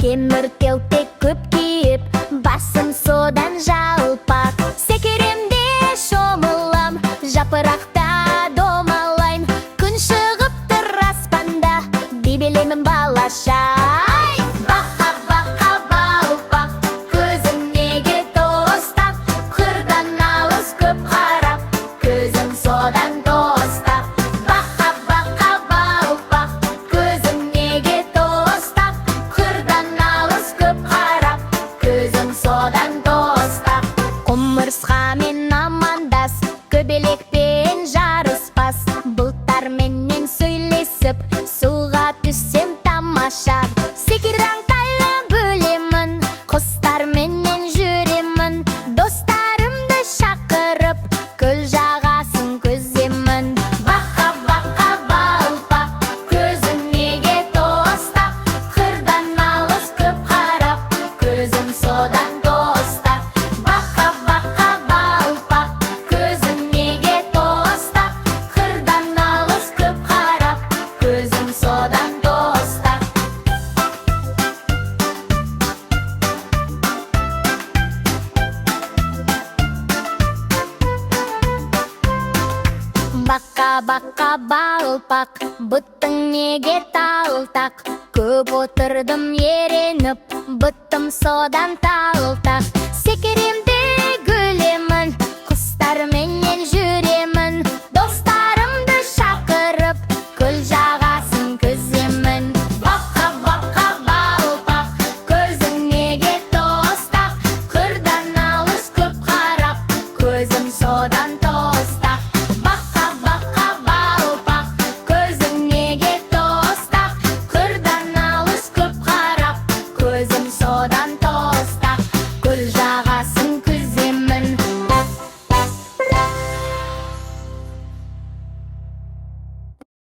темір телтек көп киіп, басым содан жалпақ. Секіремде шомылам, жапырақта домалайм, күн шығып тұр аспанда, бебелеймін балаша. Бақа бақа балпақ, көзің неге тостақ, қырдан алыс көп қарап, көзің содан тостақ. Бақа бақа балпақ, көзің неге тостақ, қырдан алыс көп қарап, көзің содан тостақ. Құмырсқамен амандас, көбелекпен жарыспас, бұлттарменен сөйлесіп, суға түссем тамаша. Секіран тайлы бөлемін, құстарменен жүремін, достарымды шақырып, көл жағасын көземін. Бақа бақа балпақ, көзің неге тостақ, қырдан алыс көп қарап, көзің содан тостақ. Бақа бақа балпақ, көзің неге тостақ, қырдан алыс көп қарап, көзің содан тостақ. Бақа бақа балпақ, бұттың неге талтақ, көп отырдым ереніп, бұттым содан талтақ. Секірем